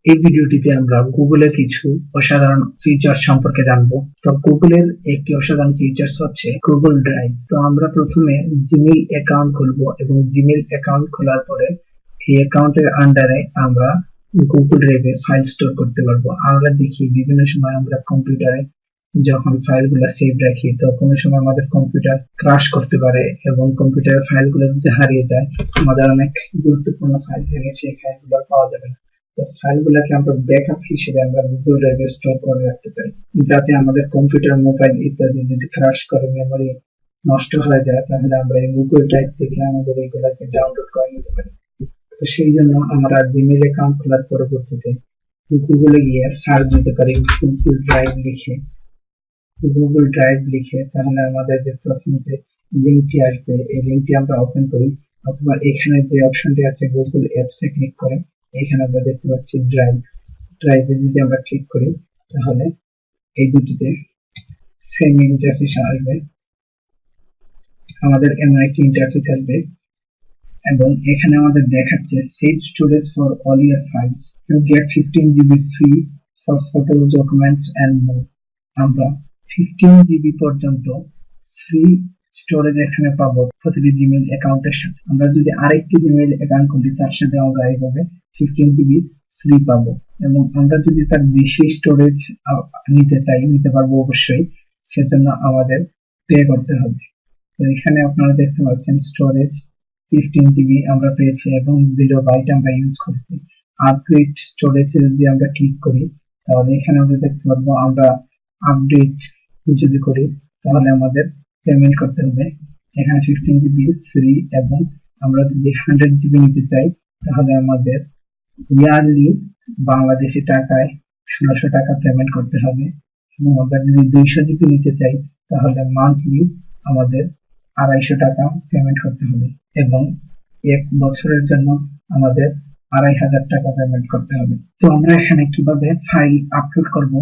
এই ভিডিওটিতে আমরা গুগলের কিছু অসাধারণ ফিচার্স সম্পর্কে জানবো। তো গুগলের একটি অসাধারণ ফিচার্স হচ্ছে গুগল ড্রাইভ। তো আমরা প্রথমে জিমেইল অ্যাকাউন্ট খুলবো এবং জিমেইল অ্যাকাউন্ট খোলার পরে এই অ্যাকাউন্টের আন্ডারে আমরা গুগল ড্রাইভে ফাইল স্টোর করতে পারবো। আমরা দেখি বিভিন্ন সময় আমরা কম্পিউটারে যখন ফাইলগুলো সেভ রাখি তো কোনো সময় আমাদের কম্পিউটার ক্রাশ করতে পারে এবং কম্পিউটারের ফাইলগুলো যদি হারিয়ে যায়, আমাদের অনেক গুরুত্বপূর্ণ ফাইল থেকে সেই ফাইলগুলো পাওয়া যাবে না। তো ফাইলগুলোকে আমরা ব্যাকআপ হিসেবে আমরা গুগল ড্রাইভে স্টোর করে রাখতে পারি, যাতে আমাদের কম্পিউটার, মোবাইল ইত্যাদি যদি ক্রাশ করে, মেমোরি নষ্ট হয়ে যায়, তাহলে আমরা এই গুগল ড্রাইভ থেকে আমাদের এইগুলাকে ডাউনলোড করে নিতে পারি। তো সেই জন্য আমরা জিমেইল অ্যাকাউন্ট খোলার পরবর্তীতে গুগলে গিয়ে সার্চ দিতে পারি গুগল ড্রাইভ লিখে, তাহলে আমাদের যে প্রথম যে লিঙ্কটি আসবে এই লিঙ্কটি আমরা ওপেন করি, অথবা এখানে যে অপশনটি আছে গুগল অ্যাপসে ক্লিক করে এখানে আমরা দেখতে পাচ্ছি ড্রাইভে যদি আমরা ক্লিক করি তাহলে এই দুটিতে সেম ইন্টারফেস আসবে, আমাদের এমন একটি ইন্টারফেস আসবে এবং এখানে আমাদের দেখাচ্ছে save storage for all your files, you get 15 GB free for photos, documents and more. আমরা 15 GB পর্যন্ত ফ্রি স্টোরেজ এখানে পাবো প্রতিটি জিমেইল অ্যাকাউন্টের সাথে। আমরা যদি আরেকটি জিমেইল অ্যাকাউন্ট খুলি তার সাথে আমরা এইভাবে 15 GB ফ্রি পাবো, এবং আমরা যদি তার বেশি স্টোরেজ নিতে পারবো অবশ্যই, সেজন্য আমাদের পে করতে হবে। তো এখানে আপনারা দেখতে পাচ্ছেন স্টোরেজ 15 GB আমরা পেয়েছি এবং 0 বাইট আমরা ইউজ করছি। আপগ্রেড স্টোরেজ যদি আমরা ক্লিক করি তাহলে এখানে আমরা দেখতে পারবো আমরা আপডেট যদি করি তাহলে আমাদের পেমেন্ট করতে হবে। এখানে 15 GB ফ্রি, এবং আমরা যদি 100 GB নিতে চাই তাহলে আমাদের ইয়ারলি বাংলাদেশি টাকায় 1600 টাকা পেমেন্ট করতে হবে, এবং আমরা যদি 200 GB নিতে চাই তাহলে মান্থলি আমাদের 250 টাকা পেমেন্ট করতে হবে, এবং 1 বছরের জন্য আমাদের 2500 টাকা পেমেন্ট করতে হবে। তো আমরা এখানে কিভাবে ফাইল আপলোড করব,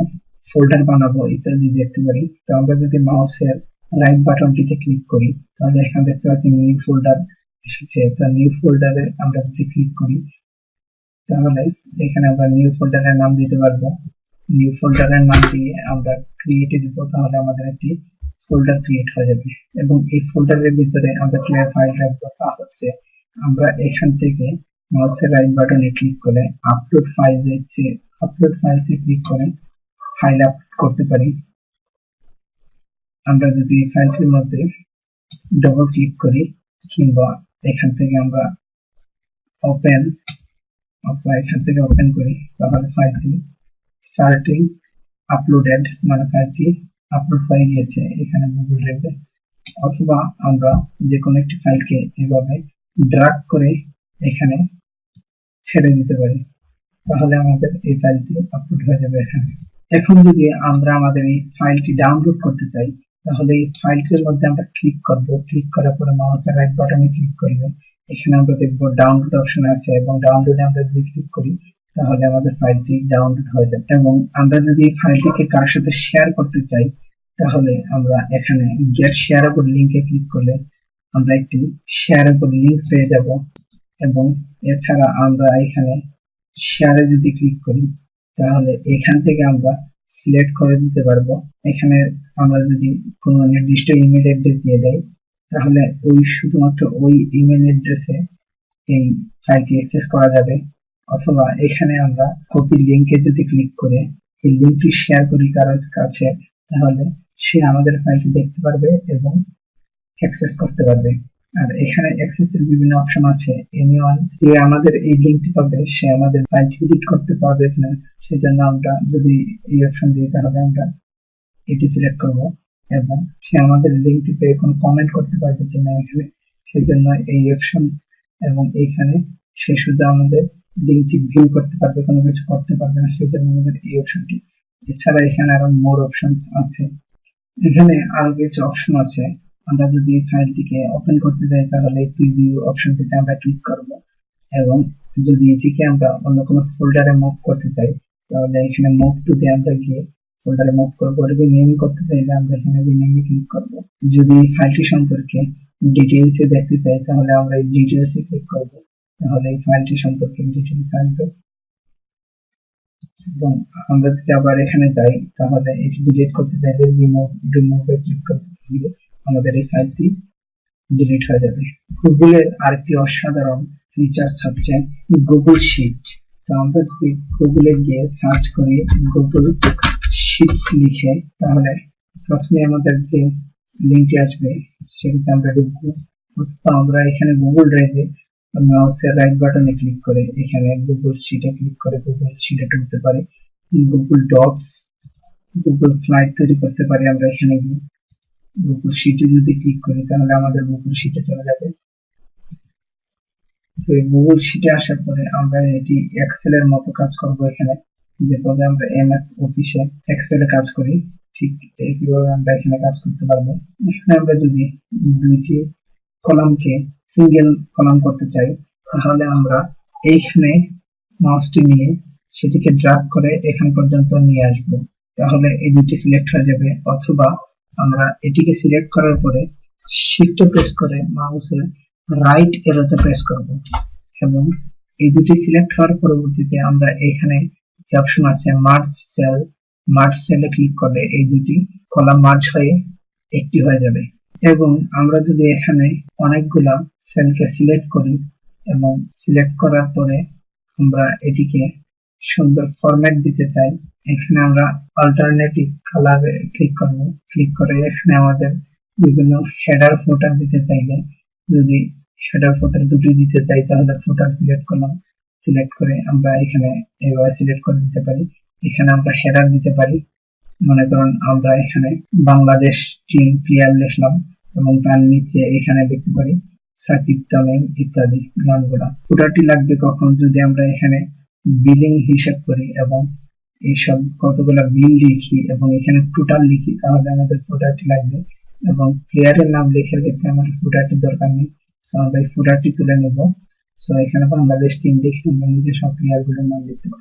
ফোল্ডার বানাবো ইত্যাদি দেখতে পারি। তো আমরা যদি মাউসের রাইট বাটনটিতে ক্লিক করি তাহলে এখানে দেখতে পাচ্ছি নিউ ফোল্ডার এসেছে। তো নিউ ফোল্ডারে আমরা যদি ক্লিক করি তাহলে এখানে আমরা নিউ ফোল্ডারের নাম দিতে পারবো। নিউ ফোল্ডারের নাম দিয়ে আমরা ক্রিয়েটে দিব, তাহলে আমাদের একটি ফোল্ডার ক্রিয়েট হয়ে যাবে, এবং এই ফোল্ডারের ভিতরে আমরা কিভাবে ফাইল রাখবো তা হচ্ছে আমরা এখান থেকে মাউসের রাইট বাটনে ক্লিক করে আপলোড ফাইলসে ক্লিক করে ফাইল আপলোড করতে পারি। আমরা যদি এই ফাইলটির মধ্যে ডবল ক্লিক করি কিংবা এখান থেকে আমরা ওপেন করি তাহলে ফাইলটি স্টার্টিং আপলোডেড, মানে ফাইলটি আপলোড হয়ে গিয়েছে এখানে গুগল ড্রাইভে। অথবা আমরা যে কোনো একটি ফাইলকে এভাবে ড্র্যাগ করে এখানে ছেড়ে দিতে পারি, তাহলে আমাদের এই ফাইলটি আপলোড হয়ে যাবে এখানে। এখন যদি আমরা আমাদের এই ফাইলটি ডাউনলোড করতে চাই তাহলে এই ফাইলটির মধ্যে আমরা ক্লিক করব, ক্লিক করার পরে মাউসের রাইট বাটনে ক্লিক করলে এখানে আমরা দেখব ডাউনলোড অপশন আছে, এবং ডাউনলোডে আমরা যদি ক্লিক করি তাহলে আমাদের ফাইলটি ডাউনলোড হয়ে যাবে। এবং আমরা যদি এই ফাইলটিকে কার সাথে শেয়ার করতে চাই তাহলে আমরা এখানে গেট শেয়ারেবল লিংকে ক্লিক করলে আমরা একটি শেয়ারেবল লিংক পেয়ে যাব, এবং এছাড়া আমরা এখানে শেয়ারে যদি ক্লিক করি তাহলে এখান থেকে আমরা সিলেক্ট করে দিতে পারবো। এখানে আমরা যদি কোনো নির্দিষ্ট ইমেল অ্যাড্রেস দিয়ে দেই তাহলে শুধুমাত্র ওই ইমেল অ্যাড্রেসে এই ফাইলটি অ্যাক্সেস করা যাবে, অথবা এখানে আমরা কপি লিংকে যদি ক্লিক করে এই লিংকটি শেয়ার করি কারোর কাছে তাহলে সে আমাদের ফাইলটি দেখতে পারবে এবং অ্যাক্সেস করতে পারবে। আর এখানে অ্যাক্সেসের বিভিন্ন অপশন আছে, এনিওয়ান যে আমাদের এই লিংকটি পাবে সে আমাদের ফাইলটি এডিট করতে পারবে কিনা, সেজন্য আমরা যদি এই অপশন দিই তাহলে আমরা এটি সিলেক্ট করব, এবং সে আমাদের লিংকটি পেয়ে কোনো কমেন্ট করতে পারবে কিনা এখানে, সেজন্য এই অপশন, এবং এইখানে সে শুধু আমাদের লিংকটি ভিউ করতে পারবে, কোনো কিছু করতে পারবে না, সেজন্য আমাদের এই অপশনটি। এছাড়া এখানে আরো মোর অপশন আছে, এখানে আরো কিছু অপশন আছে। আমরা যদি ফাইলটিকে ওপেন করতে যাই তাহলে প্রিভিউ অপশনটিতে আমরা ক্লিক করব, এবং যদি এটিকে আমরা অন্য কোনো ফোল্ডারে মুভ করতে চাই তাহলে এখানে মুভ টু তে আমরা গিয়ে ফোল্ডারে মুভ করব। রিনেম করতে চাইলে আমরা এখানে রিনেমে ক্লিক করব। যদি ফাইলটি সম্পর্কে ডিটেইলসে দেখতে চাই তাহলে আমরা এই ডিটেইলসে ক্লিক করব, তাহলে এই ফাইলটি সম্পর্কে ডিটেইলস আসবে। এবং আমরা যদি আবার এখানে যাই তাহলে এটি ডিলিট করতে চাইলে রিমুভে ক্লিক করতে দিলে আমাদের এই ফাইলটি ডিলিট হয়ে যাবে। গুগলের আরেকটি অসাধারণ ফিচার্স হচ্ছে গুগল শিট। তো আমরা যদি গুগলে গিয়ে সার্চ করি গুগল শিটস লিখে, তাহলে প্রথমে আমাদের যে লিঙ্কটি আসবে সেটাতে আমরা ঢুকবো। অথবা আমরা এখানে গুগল ড্রাইভে মাউসের রাইট বাটনে ক্লিক করে এখানে গুগল শিটে ক্লিক করে গুগল শিটে ঢুকতে পারি। গুগল ডক্স, গুগল স্লাইড তৈরি করতে পারি আমরা এখানে গিয়ে। গুগল শিটে যদি ক্লিক করি তাহলে আমাদের গুগল শিটে চলে যাবে। তো গুগল শিটে আসার পরে আমরা এটি এক্সেল এর মতো কাজ করব। এখানে যেভাবে আমরা এমএস অফিসে এক্সেল এ কাজ করি ঠিক এইভাবে আমরা এখানে কাজ করতে পারবো। এখানে আমরা যদি দুইটি কলামকে সিঙ্গেল কলাম করতে চাই তাহলে আমরা এইখানে মাউসটি নিয়ে সেটিকে ড্র্যাগ করে এখান পর্যন্ত নিয়ে আসব, তাহলে এই দুটি সিলেক্ট হয়ে যাবে। অথবা আমরা এটিকে সিলেক্ট করার পরে শিফট প্রেস করে মাউসের রাইট এরোতে প্রেস করব এবং এই দুটি সিলেক্ট হওয়ার পরবর্তীতে আমরা এখানে যে অপশন আছে মার্জ সেলে ক্লিক করলে এই দুটি কলাম মার্জ হয়ে একটি হয়ে যাবে। এবং আমরা যদি এখানে অনেকগুলা সেলকে সিলেক্ট করি এবং সিলেক্ট করার পরে আমরা এটিকে সুন্দর ফরম্যাট দিতে চাই, এখানে আমরা অল্টারনেটিভ কালারে ক্লিক করব। ক্লিক করে এখানে আমাদের বিভিন্ন হেডার ফুটার দিতে চাইলে, যদি হেডার ফুটার দুটি দিতে চাই তাহলে ফুটার সিলেক্ট করলাম, সিলেক্ট করে আমরা এখানে এভাবে সিলেক্ট করে দিতে পারি। এখানে আমরা হেডার দিতে পারি, মনে করুন আমরা এখানে বাংলাদেশ টিম প্লেয়ার লিখলাম এবং তার নিচে এখানে লিখতে পারি সাকিব তামিম ইত্যাদি নামগুলা। ফুটারটি লাগবে কখন, যদি আমরা এখানে বিলিং হিসাব করি এবং এইসব কতগুলা বিল লিখি এবং এখানে টোটাল লিখি তাহলে আমাদের ফুটারটি লাগবে। এবং প্লেয়ারের নাম লেখার ক্ষেত্রে আমাদের ফুটারটি দরকার নেই, আমরা এই ফুটারটি তুলে নেব। সো এখানে বাংলাদেশ টিম লিখে আমরা নিজে সব প্লেয়ার গুলোর নাম লিখতে পারি।